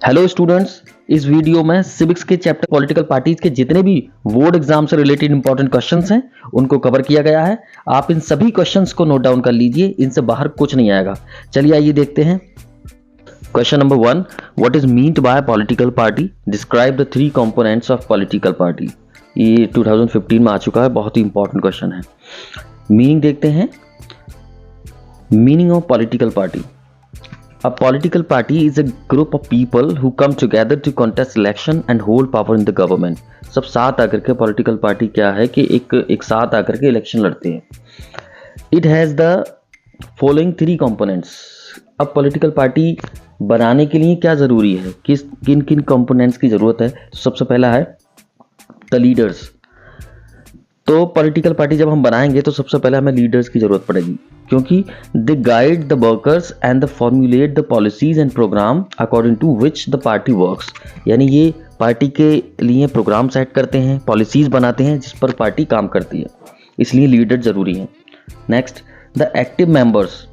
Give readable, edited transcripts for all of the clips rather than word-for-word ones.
Hello students, इस video में civics के चैप्टर पॉलिटिकल पार्टीज के जितने भी बोर्ड एग्जाम से रिलेटेड इंपॉर्टेंट क्वेश्चंस हैं उनको कवर किया गया है। आप इन सभी क्वेश्चंस को नोट डाउन कर लीजिए, इनसे बाहर कुछ नहीं आएगा। चलिए आइए देखते हैं। Question number 1, what is meant by political party? Describe the 3 components of political party. ये 2015 में आ चुका है, बहुत ही इंपॉर्टेंट क्वेश्चन है। मीनिंग देखते हैं। Meaning of political party: A political party is a group of people who come together to contest election and hold power in the government. सब साथ आकर के पॉलिटिकल पार्टी क्या है कि एक साथ आकर के इलेक्शन लड़ते हैं। It has the following 3 components. अब पॉलिटिकल पार्टी बनाने के लिए क्या ज़रूरी है, किन किन कंपोनेंट्स की ज़रूरत है? तो सबसे पहला है द लीडर्स। तो पॉलिटिकल पार्टी जब हम बनाएंगे तो सबसे पहले हमें लीडर्स की ज़रूरत पड़ेगी, क्योंकि they guide the workers and the formulate the policies and programme according to which the party works. यानी ये पार्टी के लिए प्रोग्राम सेट करते हैं, पॉलिसीज बनाते हैं जिस पर पार्टी काम करती है, इसलिए लीडर ज़रूरी है। Next, the active members.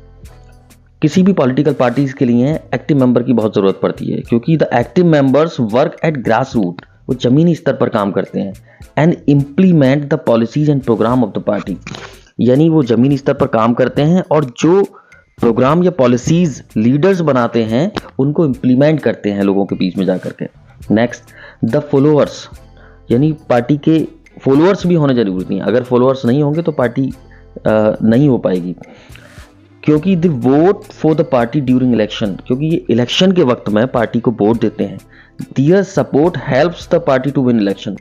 किसी भी पॉलिटिकल पार्टीज के लिए एक्टिव मेंबर की बहुत ज़रूरत पड़ती है, क्योंकि the active members work at grass root, वो ज़मीनी स्तर पर काम करते हैं। And implement the policies and program of the party, यानी वो ज़मीनी स्तर पर काम करते हैं और जो प्रोग्राम या पॉलिसीज लीडर्स बनाते हैं उनको इम्प्लीमेंट करते हैं लोगों के बीच में जा करके। नेक्स्ट, द फॉलोअर्स, यानी पार्टी के फॉलोअर्स भी होने जरूरी नहीं है। अगर फॉलोअर्स नहीं होंगे तो पार्टी नहीं हो पाएगी, क्योंकि the vote for the party during election, क्योंकि ये इलेक्शन के वक्त में पार्टी को वोट देते हैं। Their support helps the party to win election,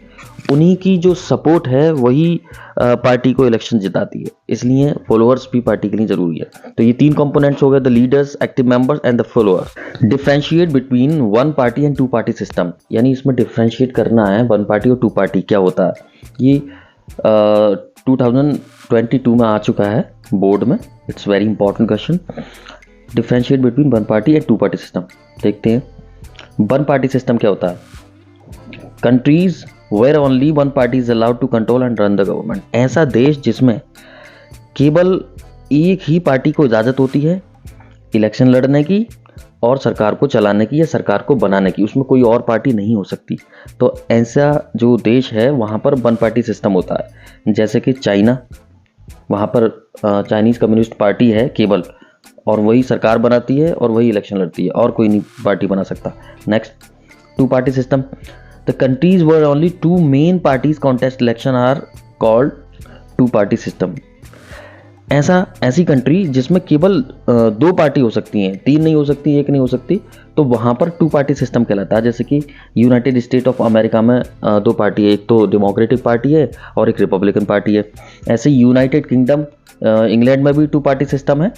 उन्हीं की जो सपोर्ट है वही पार्टी को इलेक्शन जिताती है, इसलिए फॉलोअर्स भी पार्टी के लिए जरूरी है। तो ये 3 कंपोनेंट्स हो गए, the leaders, active members and the followers. Differentiate between 1 party and 2 party system, यानी इसमें डिफरेंशिएट करना है 1 पार्टी और 2 पार्टी क्या होता है। ये 2022 में आ चुका है बोर्ड में, it's very important question. Differentiate between 1 party and 2 party system. देखते हैं 1 पार्टी सिस्टम क्या होता है। Countries where only 1 party is allowed to control and run the government, ऐसा देश जिसमें केवल एक ही पार्टी को इजाज़त होती है इलेक्शन लड़ने की और सरकार को चलाने की या सरकार को बनाने की, उसमें कोई और पार्टी नहीं हो सकती। तो ऐसा जो देश है वहाँ पर 1 पार्टी सिस्टम होता है। जैसे कि चाइना, वहाँ पर चाइनीज़ कम्युनिस्ट पार्टी है केवल, और वही सरकार बनाती है और वही इलेक्शन लड़ती है, और कोई नहीं पार्टी बना सकता। Next, 2 party system. The countries where only 2 main parties contest election are called 2 party system. ऐसी कंट्री जिसमें केवल 2 पार्टी हो सकती हैं, 3 नहीं हो सकती, 1 नहीं हो सकती, तो वहाँ पर 2 पार्टी सिस्टम कहलाता है। जैसे कि यूनाइटेड स्टेट ऑफ अमेरिका में 2 पार्टी है, एक तो डेमोक्रेटिक पार्टी है और एक रिपब्लिकन पार्टी है। ऐसे यूनाइटेड किंगडम इंग्लैंड में भी 2 पार्टी सिस्टम है,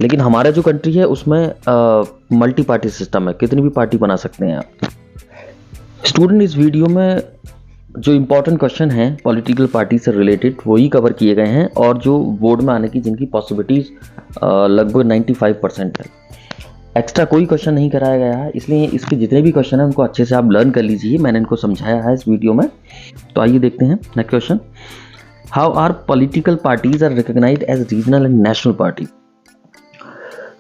लेकिन हमारा जो कंट्री है उसमें मल्टी पार्टी सिस्टम है, कितनी भी पार्टी बना सकते हैं आप। स्टूडेंट, इस वीडियो में जो इम्पोर्टेंट क्वेश्चन हैं पॉलिटिकल पार्टी से रिलेटेड वही कवर किए गए हैं, और जो बोर्ड में आने की जिनकी पॉसिबिलिटीज़ लगभग 95% है। एक्स्ट्रा कोई क्वेश्चन नहीं कराया गया है, इसलिए इसके जितने भी क्वेश्चन हैं उनको अच्छे से आप लर्न कर लीजिए, मैंने इनको समझाया है इस वीडियो में। तो आइए देखते हैं next question. How are political parties are recognised as regional and national party?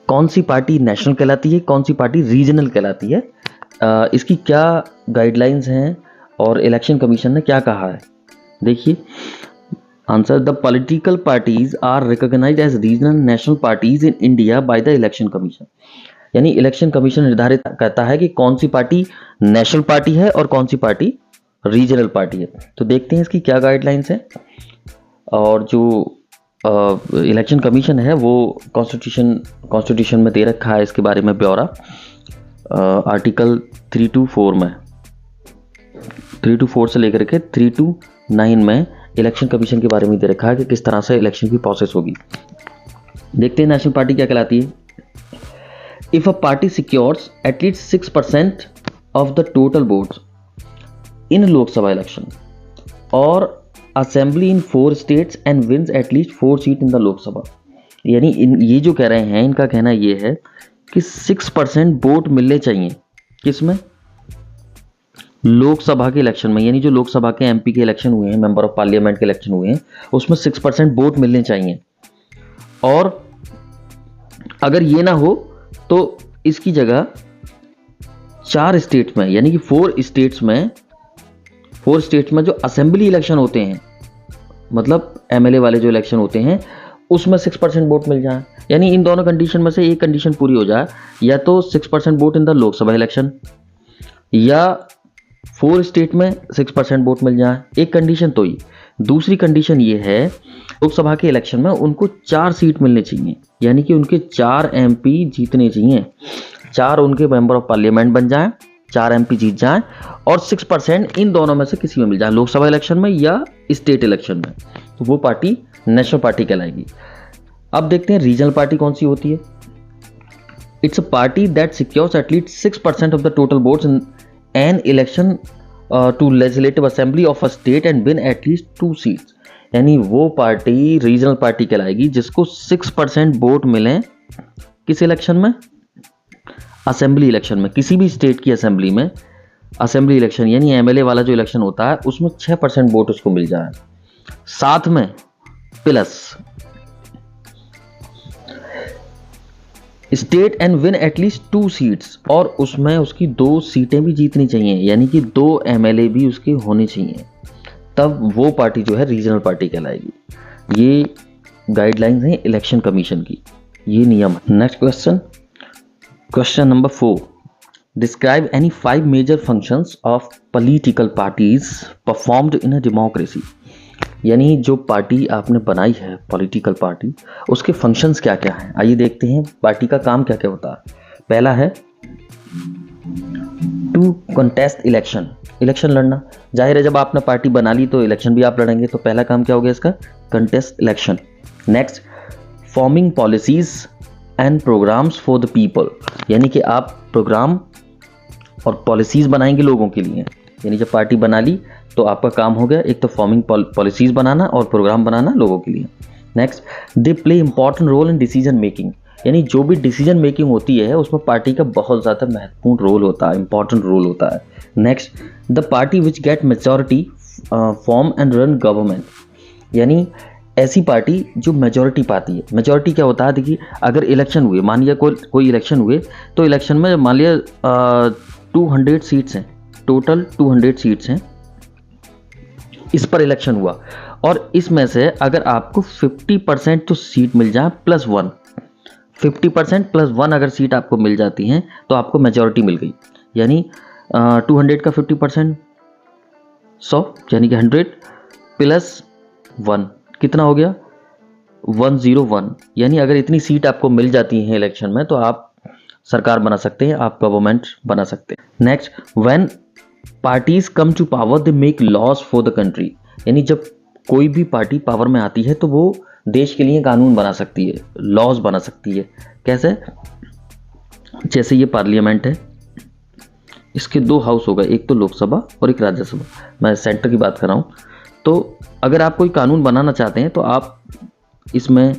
कौन सी पार्टी नेशनल कहलाती है, कौन सी पार्टी रीजनल कहलाती है, इसकी क्या गाइडलाइंस हैं और इलेक्शन कमीशन ने क्या कहा है? देखिए answer, the political parties are recognised as regional national parties in India by the election commission. यानी इलेक्शन कमीशन निर्धारित करता है कि कौन सी पार्टी नेशनल पार्टी है और कौन सी पार्टी रीजनल पार्टी है। तो देखते हैं इसकी क्या गाइडलाइंस है। और जो इलेक्शन कमीशन है वो कॉन्स्टिट्यूशन में दे रखा है इसके बारे में ब्यौरा, आर्टिकल 3 to 4 में, 3 to 4 से लेकर के 3 to 9 में इलेक्शन कमीशन के बारे में दे रखा है कि किस तरह से इलेक्शन की प्रोसेस होगी। देखते हैं नेशनल पार्टी क्या कहलाती है। If a party secures at least 6% of the total votes in Lok Sabha election और assembly in 4 states and wins at least 4 seat in the Lok Sabha, यानी ये जो कह रहे हैं इनका कहना ये है कि 6% वोट मिलने चाहिए किसमें, लोकसभा के इलेक्शन में। यानी जो लोकसभा के एमपी के इलेक्शन हुए हैं, मेंबर ऑफ पार्लियामेंट के इलेक्शन हुए हैं, उसमें 6% वोट मिलने चाहिए। और अगर ये ना हो तो इसकी जगह 4 स्टेट्स में, यानी कि 4 स्टेट्स में जो असेंबली इलेक्शन होते हैं, मतलब एमएलए वाले जो इलेक्शन होते हैं, उसमें 6% वोट मिल जाए। यानी इन दोनों कंडीशन में से एक कंडीशन पूरी हो जाए, या तो 6% vote in the Lok Sabha election, या 4 स्टेट में 6% वोट मिल जाए। एक कंडीशन तो ही। दूसरी कंडीशन ये है, लोकसभा के इलेक्शन में उनको 4 सीट मिलनी चाहिए, यानी कि उनके 4 एमपी जीतने चाहिए, 4 उनके मेंबर ऑफ पार्लियामेंट बन जाएं, 4 एमपी जीत जाएं, और 6% इन दोनों में से किसी में मिल जाए, लोकसभा इलेक्शन में या स्टेट इलेक्शन में, तो वो पार्टी नेशनल पार्टी कहलाएगी। अब देखते हैं रीजनल पार्टी कौन सी होती है। It's a party that secures at least 6% of the total votes in an election to legislative assembly of a state and win at least 2 seats. यानी वो पार्टी रीजनल पार्टी कहलाएगी जिसको 6% वोट मिले किस इलेक्शन में, असेंबली इलेक्शन में, किसी भी स्टेट की असेंबली में, असेंबली इलेक्शन यानी एमएलए वाला जो इलेक्शन होता है उसमें 6% वोट उसको मिल जाए, साथ में plus state and win at least 2 seats, और उसमें उसकी 2 सीटें भी जीतनी चाहिए, यानी कि 2 एमएलए भी उसके होने चाहिए, तब वो पार्टी जो है रीजनल पार्टी कहलाएगी। ये गाइडलाइंस हैं इलेक्शन कमीशन की, ये नियम है। Next question number 4, describe any 5 major functions of political parties performed in a democracy. यानी जो पार्टी आपने बनाई है पॉलिटिकल पार्टी, उसके फंक्शंस क्या क्या हैं, आइए देखते हैं पार्टी का काम क्या क्या होता है। पहला है टू कंटेस्ट इलेक्शन, इलेक्शन लड़ना। जाहिर है जब आपने पार्टी बना ली तो इलेक्शन भी आप लड़ेंगे, तो पहला काम क्या हो गया इसका, contest election. Next, forming policies and programs for the people, यानी कि आप प्रोग्राम और पॉलिसीज बनाएंगे लोगों के लिए। यानी जब पार्टी बना ली तो आपका काम हो गया एक तो फॉर्मिंग पॉलिसीज बनाना और प्रोग्राम बनाना लोगों के लिए। Next, they play important role in decision making, यानी जो भी डिसीजन मेकिंग होती है उसमें पार्टी का बहुत ज़्यादा महत्वपूर्ण रोल होता है, इंपॉर्टेंट रोल होता है। Next, the party which get majority form and run government, यानी ऐसी पार्टी जो मेजॉरिटी पाती है। मेजॉरिटी क्या होता है, देखिए अगर इलेक्शन हुए, मान लिया कोई इलेक्शन हुए, तो इलेक्शन में मान लिया 200 सीट्स हैं, टोटल 200 सीट्स हैं, इस पर इलेक्शन हुआ, और इसमें से अगर आपको 50% तो सीट मिल जाए +1, 50% +1 अगर सीट आपको मिल जाती हैं तो आपको मेजॉरिटी मिल गई। यानी 200 का 50% 100, यानी कि 100 + 1 कितना हो गया, 101। यानी अगर इतनी सीट आपको मिल जाती हैं इलेक्शन में तो आप सरकार बना सकते हैं, आप गवर्नमेंट बना सकते हैं। Next, when parties come to power they make laws for the country, यानी जब कोई भी पार्टी पावर में आती है तो वो देश के लिए कानून बना सकती है, लॉज बना सकती है। कैसे, जैसे ये पार्लियामेंट है, इसके 2 हाउस हो गए, एक तो लोकसभा और एक राज्यसभा, मैं सेंटर की बात कर रहा हूँ। तो अगर आप कोई कानून बनाना चाहते हैं तो आप इसमें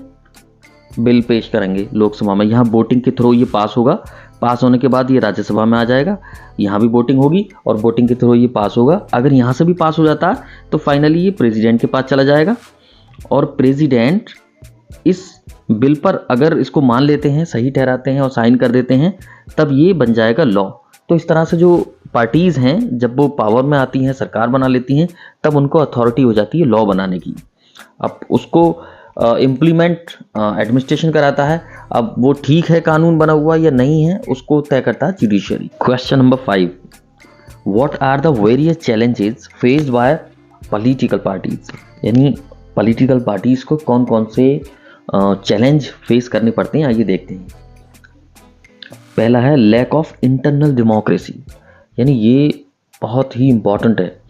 बिल पेश करेंगे लोकसभा में, यहाँ वोटिंग के थ्रू ये पास होगा, पास होने के बाद ये राज्यसभा में आ जाएगा, यहाँ भी वोटिंग होगी और वोटिंग के थ्रू ये पास होगा। अगर यहाँ से भी पास हो जाता है तो फाइनली ये प्रेसिडेंट के पास चला जाएगा, और प्रेसिडेंट इस बिल पर अगर इसको मान लेते हैं, सही ठहराते हैं और साइन कर देते हैं, तब ये बन जाएगा लॉ। तो इस तरह से जो पार्टीज़ हैं जब वो पावर में आती हैं, सरकार बना लेती हैं, तब उनको अथॉरिटी हो जाती है लॉ बनाने की। अब उसको इम्प्लीमेंट एडमिनिस्ट्रेशन कराता है, अब वो ठीक है कानून बना हुआ या नहीं है उसको तय करता है judiciary. Question number 5, what are the various challenges faced by political parties, यानी पॉलिटिकल पार्टीज को कौन कौन से चैलेंज फेस करने पड़ते हैं, आइए देखते हैं। पहला है लैक ऑफ इंटरनल डेमोक्रेसी, यानी ये बहुत ही इंपॉर्टेंट है।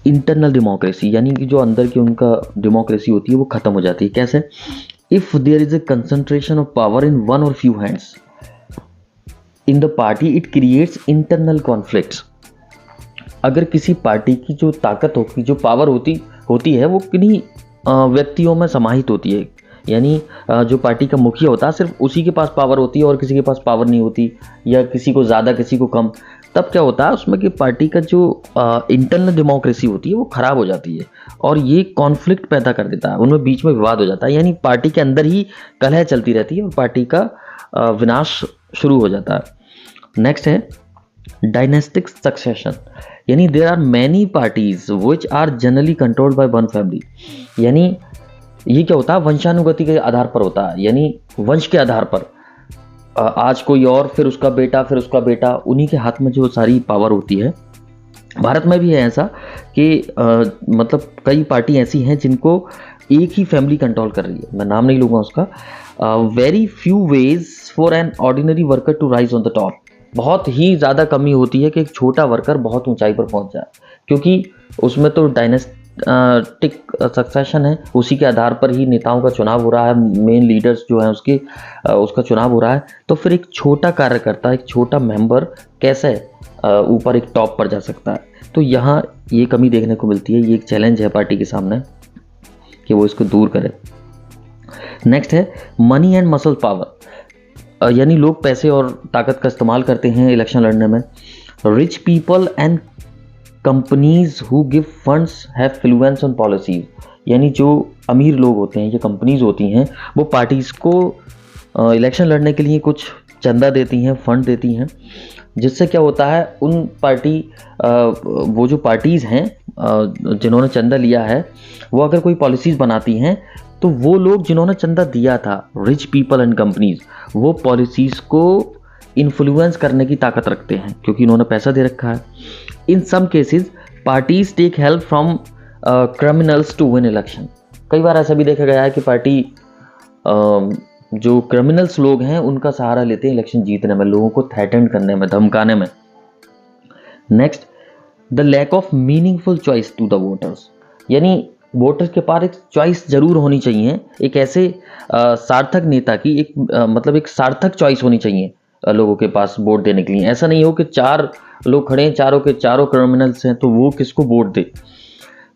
इंटरनल डेमोक्रेसी यानी कि जो अंदर की उनका डेमोक्रेसी होती है वो खत्म हो जाती है। कैसे, if there is a concentration of power in one or few hands in the party it creates internal conflicts. अगर किसी पार्टी की जो ताकत होती, जो पावर होती है वो किन्हीं व्यक्तियों में समाहित होती है, यानी जो पार्टी का मुखिया होता है सिर्फ उसी के पास पावर होती है और किसी के पास पावर नहीं होती, या किसी को ज़्यादा किसी को कम, तब क्या होता है उसमें कि पार्टी का जो इंटरनल डेमोक्रेसी होती है वो ख़राब हो जाती है और ये कॉन्फ्लिक्ट पैदा कर देता है, उनमें बीच में विवाद हो जाता है, यानी पार्टी के अंदर ही कलह चलती रहती है और पार्टी का विनाश शुरू हो जाता है। नेक्स्ट है डायनेस्टिक सक्सेशन, यानी there are many parties which are generally controlled by one family. यानी ये क्या होता है, वंशानुगति के आधार पर होता है, यानी वंश के आधार पर आज कोई और, फिर उसका बेटा, फिर उसका बेटा, उन्हीं के हाथ में जो सारी पावर होती है। भारत में भी है ऐसा कि मतलब कई पार्टी ऐसी हैं जिनको एक ही फैमिली कंट्रोल कर रही है, मैं नाम नहीं लूँगा उसका। Very few ways for an ordinary worker to rise on the top, बहुत ही ज़्यादा कमी होती है कि एक छोटा वर्कर बहुत ऊंचाई पर पहुंच जाए, क्योंकि उसमें तो डायनेस्टिक सक्सेशन है, उसी के आधार पर ही नेताओं का चुनाव हो रहा है, मेन लीडर्स जो हैं उसका चुनाव हो रहा है। तो फिर एक छोटा कार्यकर्ता, एक छोटा मेंबर कैसे ऊपर एक टॉप पर जा सकता है? तो यहाँ ये कमी देखने को मिलती है, ये एक चैलेंज है पार्टी के सामने कि वो इसको दूर करे। नेक्स्ट है मनी एंड मसल पावर, यानी लोग पैसे और ताकत का इस्तेमाल करते हैं इलेक्शन लड़ने में। Rich people and companies who give funds have influence on policies, यानी जो अमीर लोग होते हैं, ये कंपनीज होती हैं, वो पार्टीज को इलेक्शन लड़ने के लिए कुछ चंदा देती हैं, फंड देती हैं, जिससे क्या होता है, उन पार्टी वो जो पार्टीज़ हैं जिन्होंने चंदा लिया है, वो अगर कोई पॉलिसीज़ बनाती हैं तो वो लोग जिन्होंने चंदा दिया था, रिच पीपल एंड कंपनीज, वो पॉलिसीज़ को इन्फ्लुएंस करने की ताकत रखते हैं क्योंकि इन्होंने पैसा दे रखा है। In some cases parties take help from criminals to win election. कई बार ऐसा भी देखा गया है कि पार्टी जो क्रिमिनल्स लोग हैं उनका सहारा लेते हैं इलेक्शन जीतने में, लोगों को थ्रेटन करने में, धमकाने में। Next, the lack of meaningful choice to the voters, यानी वोटर्स के पास एक चॉइस जरूर होनी चाहिए, एक ऐसे सार्थक नेता की एक मतलब एक सार्थक चॉइस होनी चाहिए लोगों के पास वोट देने के लिए। ऐसा नहीं हो कि 4 लोग खड़े हैं, चारों के चारों क्रिमिनल्स हैं, तो वो किसको वोट दे।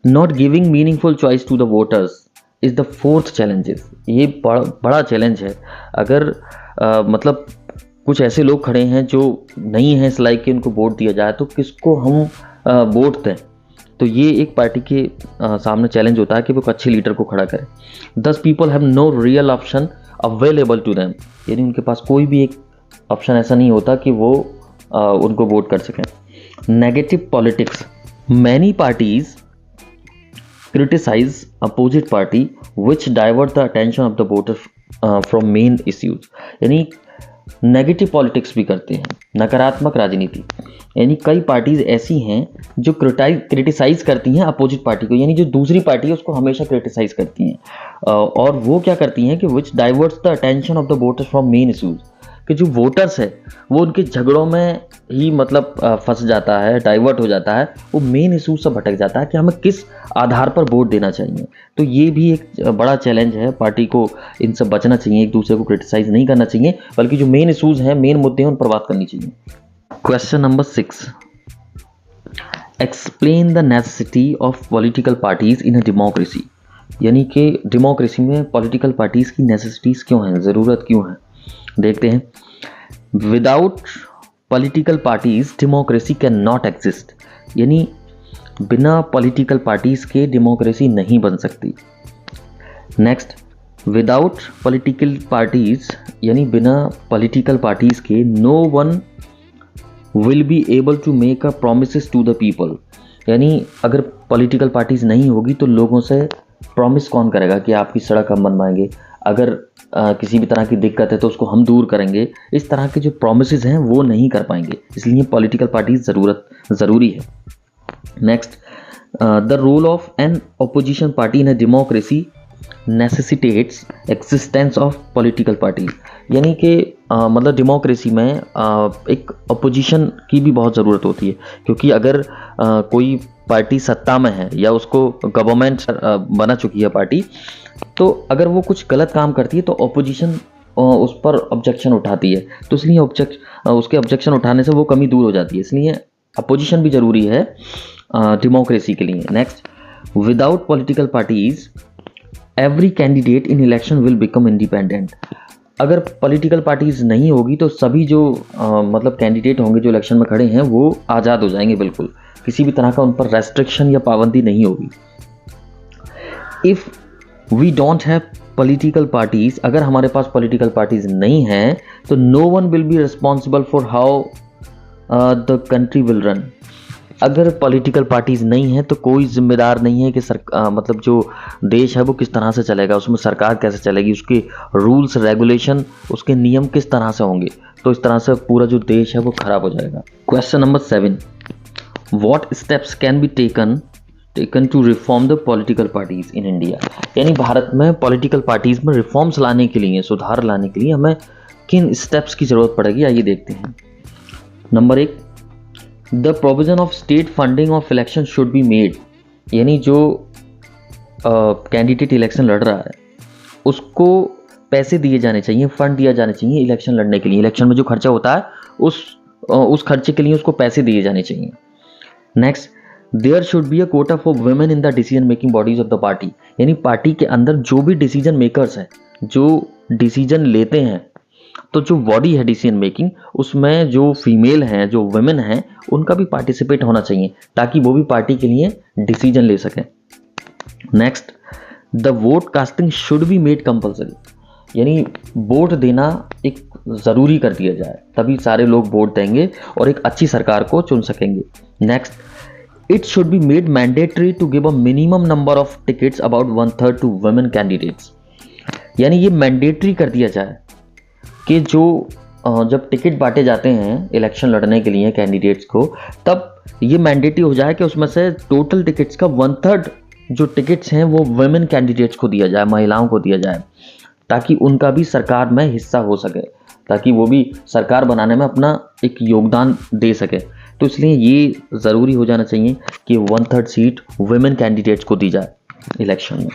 Not giving meaningful choice to the voters is the fourth challenges, ये बड़ा चैलेंज है। अगर मतलब कुछ ऐसे लोग खड़े हैं जो नहीं हैं इस लायक कि उनको वोट दिया जाए, तो किसको हम वोट दें। तो ये एक पार्टी के सामने चैलेंज होता है कि वो एक अच्छे लीडर को खड़ा करे। 10 people have no real option available to them, यानी उनके पास कोई भी एक ऑप्शन ऐसा नहीं होता कि वो उनको वोट कर सकें। Negative politics, many parties criticize opposite party which divert the attention of the voter from main issues, यानी नेगेटिव पॉलिटिक्स भी करते हैं, नकारात्मक राजनीति। यानी कई पार्टीज ऐसी हैं जो क्रिटिसाइज करती हैं अपोजिट पार्टी को, यानी जो दूसरी पार्टी है उसको हमेशा क्रिटिसाइज करती हैं। और वो क्या करती हैं कि which diverts the attention of the voters from main issues, कि जो वोटर्स है वो उनके झगड़ों में ही मतलब फंस जाता है, डाइवर्ट हो जाता है, वो मेन इशूज से भटक जाता है कि हमें किस आधार पर वोट देना चाहिए। तो ये भी एक बड़ा चैलेंज है, पार्टी को इनसे बचना चाहिए, एक दूसरे को क्रिटिसाइज नहीं करना चाहिए, बल्कि जो मेन इशूज हैं, मेन मुद्दे हैं, उन पर बात करनी चाहिए। Question number 6, explain the necessity of political parties in a democracy, यानी कि डेमोक्रेसी में पॉलिटिकल पार्टीज की नेसेसिटीज क्यों हैं, ज़रूरत क्यों है, देखते हैं। Without political parties democracy can not exist, यानी बिना पॉलिटिकल पार्टीज के डेमोक्रेसी नहीं बन सकती। नेक्स्ट, विदाउट पॉलिटिकल पार्टीज, यानी बिना पॉलिटिकल पार्टीज के no one will be able to make a promises to the people, यानी अगर पॉलिटिकल पार्टीज नहीं होगी तो लोगों से प्रॉमिस कौन करेगा कि आपकी सड़क हम बनवाएंगे, अगर किसी भी तरह की दिक्कत है तो उसको हम दूर करेंगे। इस तरह के जो प्रोमिसेस हैं वो नहीं कर पाएंगे, इसलिए पॉलिटिकल पार्टीज ज़रूरी है। Next, the role of an opposition party in a democracy necessitates existence of political party, यानी कि मतलब डेमोक्रेसी में एक अपोजिशन की भी बहुत ज़रूरत होती है, क्योंकि अगर कोई पार्टी सत्ता में है या उसको गवर्नमेंट बना चुकी है पार्टी, तो अगर वो कुछ गलत काम करती है तो अपोजिशन उस पर ऑब्जेक्शन उठाती है, तो इसलिए उसके ऑब्जेक्शन उठाने से वो कमी दूर हो जाती है, इसलिए अपोजिशन भी ज़रूरी है डेमोक्रेसी के लिए। Next, without political parties every candidate in election will become independent, अगर पॉलिटिकल पार्टीज नहीं होगी तो सभी जो मतलब कैंडिडेट होंगे जो इलेक्शन में खड़े हैं वो आज़ाद हो जाएंगे, बिल्कुल किसी भी तरह का उन पर रेस्ट्रिक्शन या पाबंदी नहीं होगी। If we don't have political parties, अगर हमारे पास पॉलिटिकल पार्टीज नहीं हैं तो no one will be responsible for how the country will run. अगर पॉलिटिकल पार्टीज नहीं है तो कोई जिम्मेदार नहीं है कि मतलब जो देश है वो किस तरह से चलेगा, उसमें सरकार कैसे चलेगी, उसके रूल्स रेगुलेशन, उसके नियम किस तरह से होंगे। तो इस तरह से पूरा जो देश है वो खराब हो जाएगा। Question number 7, what steps can be taken to reform the political parties in India. यानी भारत में पॉलिटिकल पार्टीज में रिफॉर्म्स लाने के लिए, सुधार लाने के लिए हमें किन स्टेप्स की जरूरत पड़ेगी, आइए देखते हैं। Number 1, the provision of state funding of election should be made. यानी जो कैंडिडेट इलेक्शन लड़ रहा है उसको पैसे दिए जाने चाहिए, फंड दिया जाने चाहिए इलेक्शन लड़ने के लिए। इलेक्शन में जो खर्चा होता है उस खर्चे के लिए उसको पैसे दिए जाने चाहिए। Next, there should be a quota for women in the decision making bodies of the party. यानी पार्टी के अंदर जो भी डिसीजन मेकर्स हैं, जो डिसीजन लेते हैं, तो जो बॉडी है डिसीजन मेकिंग, उसमें जो फीमेल हैं, जो वुमेन हैं, उनका भी पार्टिसिपेट होना चाहिए ताकि वो भी पार्टी के लिए डिसीजन ले सकें। Next, the vote casting should be made compulsory. यानी वोट देना एक ज़रूरी कर दिया जाए, तभी सारे लोग वोट देंगे और एक अच्छी सरकार को चुन सकेंगे। Next, it should be made mandatory to give a minimum number of tickets about 1/3 to women candidates. यानी ये मैंडेटरी कर दिया जाए कि जो जब टिकट बांटे जाते हैं इलेक्शन लड़ने के लिए कैंडिडेट्स को, तब ये मैंडेटरी हो जाए कि उसमें से टोटल टिकट्स का 1/3 जो टिकट्स हैं वो वुमेन कैंडिडेट्स को दिया जाए, महिलाओं को दिया जाए, ताकि उनका भी सरकार में हिस्सा हो सके, ताकि वो भी सरकार बनाने में अपना एक योगदान दे सके। तो इसलिए ये ज़रूरी हो जाना चाहिए कि 1/3 सीट वुमेन कैंडिडेट्स को दी जाए इलेक्शन में।